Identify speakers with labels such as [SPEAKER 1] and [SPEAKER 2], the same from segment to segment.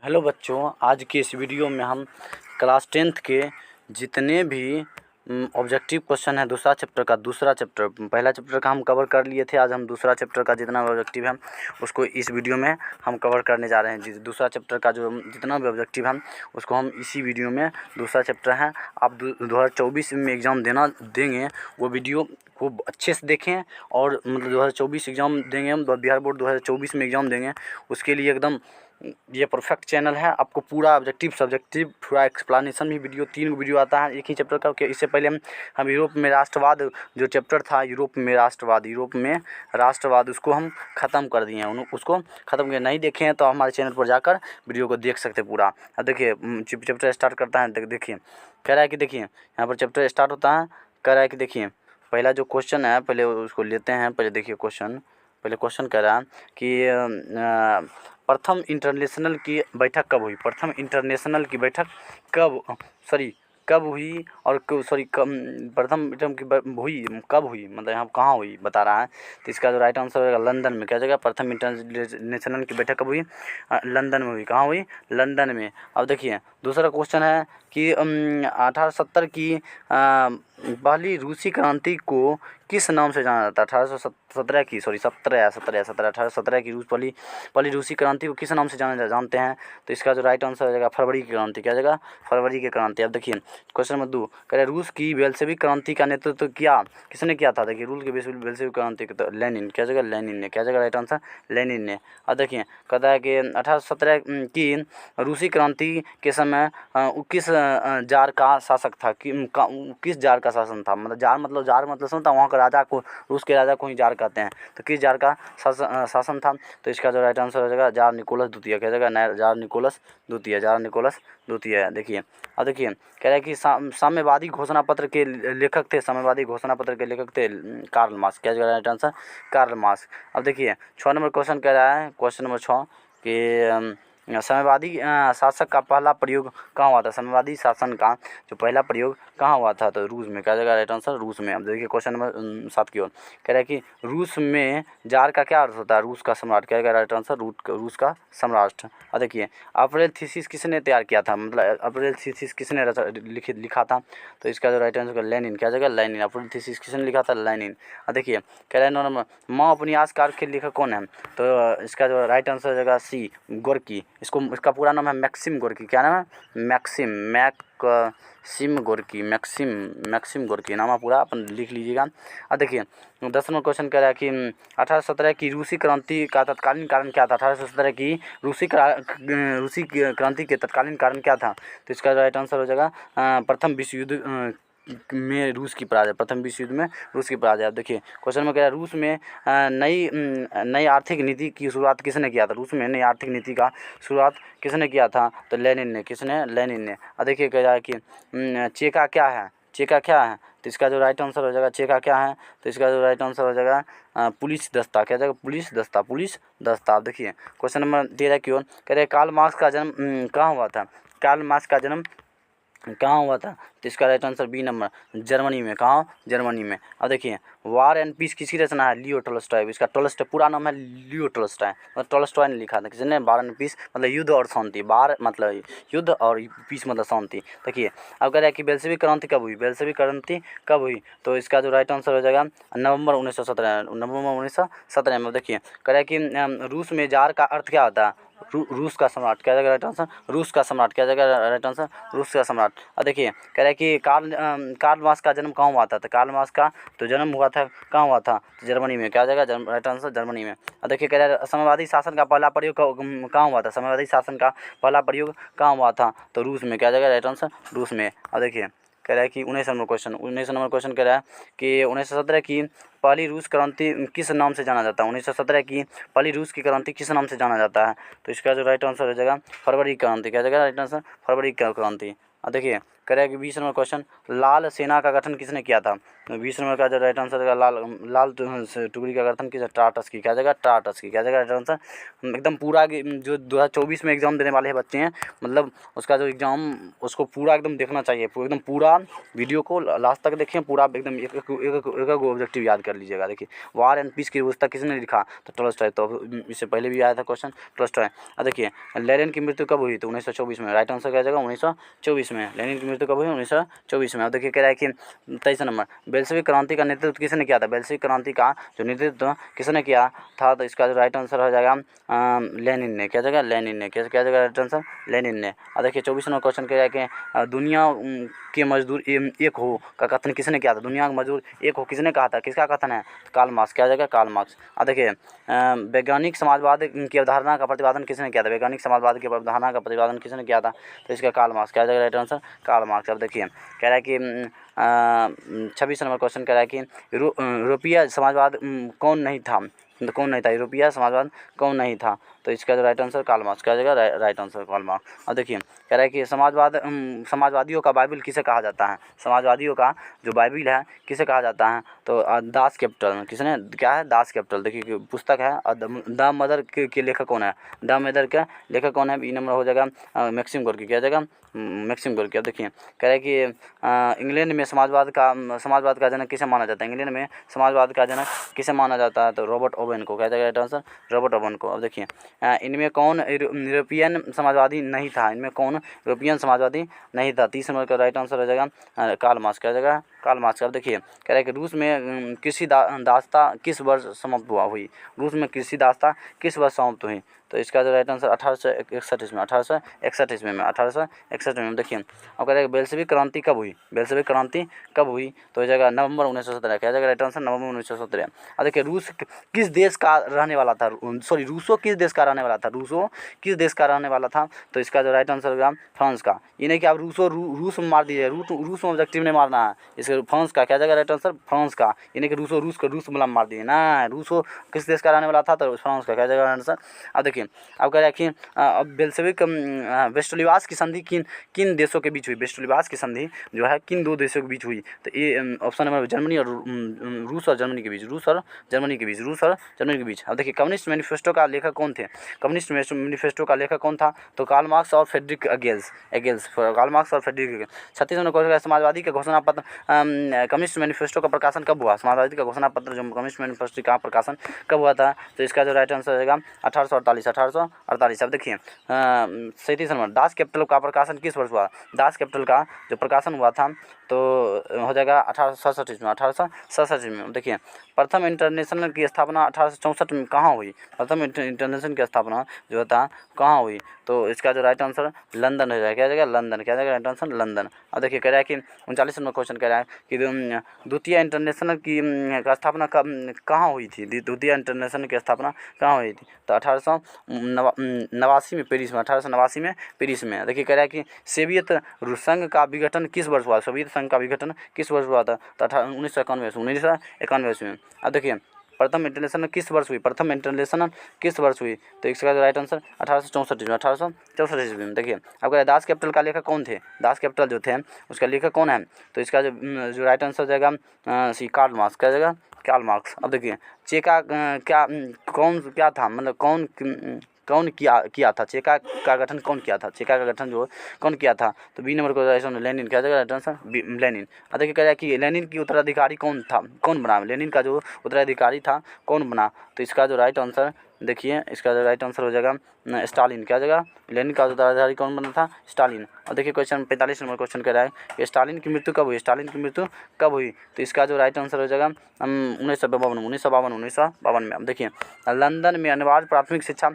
[SPEAKER 1] Hello बच्चों, आज के इस वीडियो में हम क्लास 10th के जितने भी ऑब्जेक्टिव क्वेश्चन है दूसरा चैप्टर का, दूसरा चैप्टर पहला चैप्टर का हम कवर कर लिए थे। आज हम दूसरा चैप्टर का जितना भी ऑब्जेक्टिव है उसको इस वीडियो में हम कवर करने जा रहे हैं। दूसरा चैप्टर का जो जितना भी ऑब्जेक्टिव है उसको हम इसी वीडियो में, दूसरा चैप्टर है, आप 2024 में एग्ज़ाम देंगे वो वीडियो खूब अच्छे से देखें। और मतलब 2024 एग्ज़ाम देंगे हम, बिहार बोर्ड 2024 में एग्ज़ाम देंगे, उसके लिए एकदम ये परफेक्ट चैनल है। आपको पूरा ऑब्जेक्टिव सब्जेक्टिव पूरा एक्सप्लेनेशन भी वीडियो 3 वीडियो आता है एक ही चैप्टर का। इससे पहले हम यूरोप में राष्ट्रवाद जो चैप्टर था, यूरोप में राष्ट्रवाद उसको हम ख़त्म कर दिए हैं। उसको ख़त्म किया, नहीं देखे हैं तो हमारे चैनल पर जाकर वीडियो को देख सकते पूरा। अब देखिए चैप्टर स्टार्ट करता है, देखिए कह रहा है कि देखिए यहाँ पर चैप्टर स्टार्ट होता है, कह रहा है कि देखिए पहला जो क्वेश्चन है पहले उसको लेते हैं। पहले देखिए क्वेश्चन कह रहा है कि प्रथम इंटरनेशनल की बैठक कब हुई। प्रथम इंटरनेशनल की बैठक कब हुई और प्रथम इंटरनेशनल की हुई कब हुई, मतलब यहाँ कहाँ हुई बता रहा है। तो इसका जो राइट आंसर होगा लंदन में। क्या जगह प्रथम इंटरनेशनल की बैठक कब हुई, लंदन में हुई। कहाँ हुई, लंदन में। अब देखिए दूसरा क्वेश्चन है कि 1870 की पहली रूसी क्रांति को किस नाम से जाना जाता है। 1817 की 1817 की पहली रूसी क्रांति को किस नाम से जानते हैं। तो इसका जो राइट आंसर हो जाएगा फरवरी की क्रांति। क्या जगह, फरवरी की क्रांति। अब देखिए क्वेश्चन नंबर 2 कह रहे रूस की बेल्शेविक क्रांति का नेतृत्व किसने किया था। देखिए रूस की बेल्शेविक क्रांति तो लेनिन। क्या जगह, लेनिन ने। क्या जगह राइट आंसर, लेनिन ने। अब देखिए कहता है कि 1817 की रूसी क्रांति के समय किस जार का शासक था, किस जार का शासन था। मतलब जार मतलब सुन था, वहाँ का राजा को, रूस के राजा को ही जार कहते हैं। तो किस जार का शासन था। तो इसका जो राइट आंसर हो जाएगा जार निकोलस द्वितीय। क्या जगह, जार निकोलस द्वितीय। देखिए अब देखिए कह रहा है कि साम्यवादी घोषणा पत्र के लेखक थे, कार्ल मार्क्स। क्या जगह राइट आंसर, कार्ल मार्क्स। अब देखिए 6 नंबर क्वेश्चन कह रहा है, क्वेश्चन नंबर 6 कि साम्यवादी शासक का पहला प्रयोग कहाँ हुआ था। साम्यवादी शासन का जो पहला प्रयोग कहाँ हुआ था, तो रूस में। क्या जगह राइट आंसर, रूस में। अब देखिए क्वेश्चन नंबर 7 की ओर कह रहा है कि रूस में जार का क्या अर्थ होता है, रूस का सम्राट। क्या जगह राइट आंसर, रूस का सम्राट। अब देखिए अप्रैल थीसिस किसने तैयार किया था, मतलब अप्रैल थीसिस किसने लिखा था। तो इसका जो राइट आंसर लेनिन। क्या जगह, लेनिन। अप्रैल थीसिस किसने लिखा था, लेनिन। अब देखिए कह रहा है 9 नंबर माँ उपन्यास कार के लेखक कौन है। तो इसका जो राइट आंसर हो जाएगा सी, गोर्की। इसका पूरा नाम है मैक्सिम गोर्की। क्या नाम है, मैक्सिम गोर्की नाम है पूरा, अपन लिख लीजिएगा। अब देखिए 10 नंबर क्वेश्चन कह रहा है कि 1817 की रूसी क्रांति का तत्कालीन कारण क्या था। 1817 की रूसी क्रांति के तत्कालीन कारण क्या था। तो इसका राइट आंसर हो जाएगा प्रथम विश्व युद्ध में रूस की पराजय। प्रथम विश्व युद्ध में रूस की पराजय। अब देखिए क्वेश्चन में कह रहा है रूस में नई आर्थिक नीति की शुरुआत किसने किया था। रूस में नई आर्थिक नीति का शुरुआत किसने किया था, तो लेनिन ने। किसने, लेनिन ने। अब देखिए कह रहा है कि चेका क्या है, तो इसका जो राइट आंसर हो जाएगा चेका क्या है। तो इसका जो राइट आंसर हो जाएगा पुलिस दस्ता। क्या जाएगा, पुलिस दस्ता। अब देखिए क्वेश्चन नंबर 13 की ओर कह रहे कार्ल मार्क्स का जन्म कहाँ हुआ था। कार्ल मार्क्स का जन्म कहाँ हुआ था। तो इसका right answer B number, Germany में। कहाँ, जर्मनी में। अब देखिए वार एंड पीस किसकी रचना है, लियो टॉल्स्टॉय। इसका टॉल्स्टॉय पूरा नाम है लियो टॉल्स्टॉय, मतलब टॉल्स्टॉय ने लिखा था। किसने, वार एंड पीस मतलब युद्ध और शांति, वार मतलब युद्ध और पीस मतलब शांति। देखिए अब कह रहा है कि बेल्शेविक क्रांति कब हुई, तो इसका जो राइट आंसर हो जाएगा नवंबर 1917 में। देखिए कह रहा है कि रूस में जार का अर्थ क्या होता है, रूस का सम्राट। क्या जगह राइट आंसर, रूस का सम्राट। क्या जगह राइट आंसर, रूस का सम्राट। अब देखिए कह रहा है कि कार्ल मार्क्स का जन्म कहाँ हुआ था। तो कार्ल मार्क्स का तो जन्म हुआ था कहाँ हुआ था, तो जर्मनी में। क्या जगह, राइट आंसर जर्मनी में। अब देखिए कह रहा है साम्यवादी शासन का पहला प्रयोग कहाँ हुआ था। साम्यवादी शासन का पहला प्रयोग कहाँ हुआ था, तो रूस में। क्या जगह राइट आंसर, रूस में। अब देखिए कह रहा है कि 19 नंबर क्वेश्चन कह रहा है कि 1917 की पहली रूस क्रांति किस नाम से जाना जाता है। 1917 की पहली रूस की क्रांति किस नाम से जाना जाता है। तो इसका जो राइट आंसर हो जाएगा फरवरी क्रांति। क्या जगह राइट आंसर, फरवरी क्रांति। अब देखिए कह रहा है कि 20 नंबर क्वेश्चन, लाल सेना का गठन किसने किया था? 20 नंबर का जो राइट आंसर है लाल टुकड़ी का गठन किसने? टाटस्की। क्या जगह? टाटस्की। क्या जगह राइट आंसर? एकदम पूरा जो 2024 में एग्जाम देने वाले बच्चे हैं, मतलब उसका जो एग्जाम उसको पूरा एकदम देखना चाहिए, एकदम पूरा वीडियो को लास्ट तक देखें, पूरा एकदम एक ऑब्जेक्टिव याद कर लीजिएगा। देखिए, वार एंड पीस की पुस्तक किसने लिखा? तो टॉलस्टॉय। तो इससे पहले भी आया था क्वेश्चन, टॉलस्टॉय। देखिए, लेनिन की मृत्यु कब हुई? तो 1924 में। राइट आंसर क्या जगह? 1924 में। लेनिन की मृत्यु कब हुई? 1924 में। अब देखिए, कह रहा है कि 23 नंबर, बेल्शेविक क्रांति का नेतृत्व किसने किया था? बेल्शेविक क्रांति का जो नेतृत्व किसने किया था? तो इसका जो राइट आंसर हो जाएगा लेनिन ने। क्या जगह? लेनिन ने। क्या जगह राइट आंसर? लेनिन ने। अब देखिए, 24 नंबर क्वेश्चन कह रहा है कि दुनिया के मजदूर एक हो का कथन किसने किया था? दुनिया के मजदूर एक हो किसने कहा था? किसका कथन है? Karl Marx. क्या जगह? Karl Marx. अब देखिए, वैज्ञानिक समाजवाद की अवधारणा का प्रतिपादन किसने किया था? वैज्ञानिक समाजवाद की अवधारणा का प्रतिपादन किसने किया था? तो इसका कार्ल मार्क्स। क्या जगह राइट आंसर? Karl Marx. अब देखिए, कह रहा है कि 26 नंबर क्वेश्चन कह रहा है कि यूरोपीय समाजवाद कौन नहीं था? तो कौन नहीं था? यूरोपीय समाजवाद कौन नहीं था? तो इसका जो राइट आंसर कार्ल मार्क्स। क्या जगह? Right answer Karl Marx. अब देखिए, कह रहा है कि समाजवादियों का बाइबिल किसे कहा जाता है? समाजवादियों का जो बाइबिल है किसे कहा जाता है? तो दास कैपिटल। किसने? क्या है? Das Kapital. देखिए, पुस्तक है। द मदर के लेखक कौन है? द मदर का लेखक कौन है? बी नंबर हो जाएगा मैक्सिम गोर्की। क्या जगह? Maxim Gorky. अब देखिए, कह रहा है कि इंग्लैंड में समाजवाद का जनक किसे माना जाता है? इंग्लैंड में समाजवाद का जनक किसे माना जाता है? तो रॉबर्ट ओवेन को। क्या जगह राइट आंसर? रॉबर्ट ओवेन को। अब देखिए, इनमें कौन यूरोपियन समाजवादी नहीं था? इनमें कौन यूरोपियन समाजवादी नहीं था? 30 नंबर का राइट आंसर हो जाएगा कार्ल मार्क्स। क्या जगह? Karl Marx. अब देखिए, कह रहा है कि रूस में कृषि दासता किस वर्ष समाप्त हुई? रूस में कृषि दासता किस वर्ष समाप्त हुई? तो इसका जो राइट आंसर 1861 ईस्वी में। 1861 ईस्वी में। 1861 में। देखिए, अब कह रहा है कि बेल्शेविक क्रांति कब हुई? बेल्शेविक क्रांति कब हुई? तो जगह नवंबर 1917। क्या जगह राइट आंसर? नवंबर 1917। अब देखिए, रूस किस देश का रहने वाला था? रूसो किस देश का रहने वाला था? रूसो किस देश का रहने वाला था? तो इसका जो राइट आंसर होगा फ्रांस का। ये नहीं कि आप रूस में मार दीजिए, रूस में ऑब्जेक्टिव नहीं मारना है, इसके फ्रांस का। क्या जगह राइट आंसर? फ्रांस का। ये नहीं कि रूस मतलब मार दिए ना, रूसो किस देश का रहने वाला था? तो फ्रांस का। क्या जगह आंसर? अब देखिए, अब कह रहा है कि अब बेल्शेविक वेस्टरलिवास की संधि किन देशों के बीच हुई? वेस्टरलिवास की संधि जो है किन दो देशों के बीच हुई? तो ये ऑप्शन नंबर जर्मनी और रूस और जर्मनी के बीच। रूस और जर्मनी के बीच। अब देखिए, कम्युनिस्ट मैनिफेस्टो का लेखक कौन थे? कम्युनिस्ट मैनिफेस्टो का लेखक कौन था? तो कार्ल मार्क्स और फ्रेडरिक एंगेल्स। कार्ल मार्क्स और फ्रेडरिक एंगेल्स। 36 नंबर समाजवादी का घोषणा पत्र कम्युनिस्ट मैनिफेस्टो का प्रकाशन कब हुआ? समाजवादी का घोषणा पत्र जो कम्युनिस्ट मैनिफेस्टो का प्रकाशन कब हुआ था? तो इसका जो राइट आंसर रहेगा 1848। अब देखिए, 37 नंबर, दास कैपिटल का प्रकाशन किस वर्ष हुआ? दास कैपिटल का जो प्रकाशन हुआ था तो हो जाएगा 1867 में। 1867 में। देखिए, प्रथम इंटरनेशनल की स्थापना 1864 में कहाँ हुई? प्रथम इंटरनेशनल की स्थापना जो था कहाँ हुई? तो इसका जो राइट आंसर लंदन हो जाएगा। क्या जगह? लंदन। क्या जगह राइट आंसर? लंदन। अब देखिए, कह रहा है कि 39 नंबर क्वेश्चन कह रहा है कि द्वितीय इंटरनेशनल की का स्थापना कहाँ हुई थी? द्वितीय इंटरनेशनल की स्थापना कहाँ हुई थी? तो 1889 में पेरिस में। 1889 में पेरिस में। देखिए, कह रहा है कि सोवियत संघ का विघटन किस वर्ष हुआ? सोवियत संघ का विघटन किस वर्ष हुआ था? तो 1991 में। अब देखिए, प्रथम इंटरनेशनल किस वर्ष हुई? प्रथम इंटरनेशनल किस वर्ष हुई? तो इसका जो राइट आंसर 1864 में। 1864 ईस्वी में। देखिए, अब दास कैपिटल का लेखक कौन थे? दास कैपिटल जो थे उसका लेखक कौन है? तो इसका जो राइट आंसर जाएगा कार्ल मार्क्स। क्या जगह? Karl Marx. अब देखिए, चेका क्या था, मतलब कौन किया था? चेका का गठन कौन किया था? चेका का गठन जो कौन किया था? तो बी नंबर को लेनिन। क्या जगह राइट आंसर? लेनिन। अब देखिए, कह रहा है कि लेनिन की उत्तराधिकारी कौन था? कौन बना? लेनिन का जो उत्तराधिकारी था कौन बना? तो इसका जो राइट आंसर देखिए, इसका जो राइट आंसर हो जाएगा स्टालिन। क्या जगह? लेनिन का उत्तराधिकारी कौन बना था? स्टालिन। और देखिए, क्वेश्चन 45 नंबर क्वेश्चन कह रहा है कि स्टालिन की मृत्यु कब हुई? स्टालिन की मृत्यु कब हुई? तो इसका जो राइट आंसर हो जाएगा 1952 में। अब देखिए, लंदन में अनिवार्य प्राथमिक शिक्षा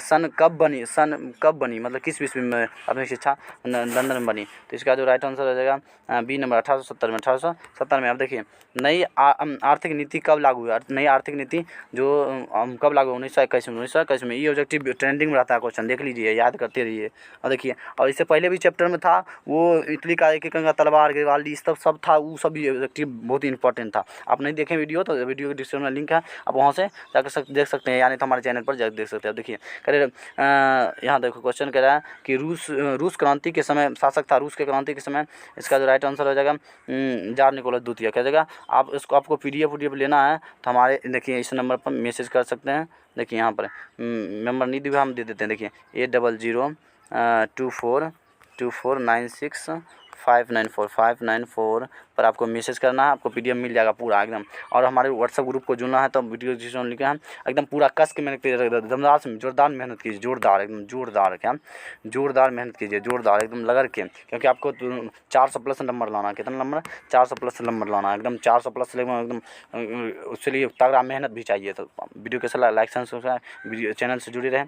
[SPEAKER 1] सन कब बनी, मतलब किस विश्व में प्राथमिक शिक्षा लंदन में बनी? तो इसका जो राइट आंसर हो जाएगा बी नंबर 1870 में। 1870 में। अब देखिए, नई आर्थिक नीति कब लागू हुई? नई आर्थिक नीति जो कब लागू? 1921 में ये ऑब्जेक्टिव ट्रेंडिंग में रहता है क्वेश्चन, देख लीजिए, याद करते रहिए। और देखिए, और इससे पहले भी चैप्टर में था वो इटली का एक कंगा तलवार ग्रिवाल्डी सब था, वो सब भी ऑब्जेक्टिव बहुत ही इंपॉर्टेंट था। आप नहीं देखें वीडियो तो वीडियो के डिस्क्रिप्शन में लिंक है, आप वहाँ से जाकर देख सकते हैं, यानी तो हमारे चैनल पर जाकर देख सकते हैं। अब देखिए कह रहे यहाँ देखो क्वेश्चन कह रहा है कि रूस क्रांति के समय शासक था, रूस के क्रांति के समय। इसका जो राइट आंसर हो जाएगा जार निकोलस द्वितीय। क्या जगह आप इसको आपको PDF लेना है तो हमारे देखिए इस नंबर पर मैसेज कर सकते हैं। देखिए यहाँ पर नंबर नहीं दिया, हम दे देते हैं। देखिए 8002496594 पर आपको मैसेज करना है, आपको PDF मिल जाएगा पूरा एकदम। और हमारे व्हाट्सएप ग्रुप को जुड़ना है तो वीडियो डिस्क्रिप्शन लिखा है, एकदम पूरा कस के मेहनत कीजिए, दमदार से जोरदार मेहनत कीजिए, जोरदार एकदम जोरदार, क्या जोरदार मेहनत कीजिए, जोरदार एकदम लगा के, क्योंकि आपको 400 प्लस नंबर लाना है। कितना नंबर? 400 प्लस नंबर लाना है, एकदम 400 प्लस एकदम। उसके लिए तगड़ा मेहनत भी चाहिए। तो वीडियो कैसा लगा, लाइक सब्सक्राइब, वीडियो चैनल से जुड़े रहें।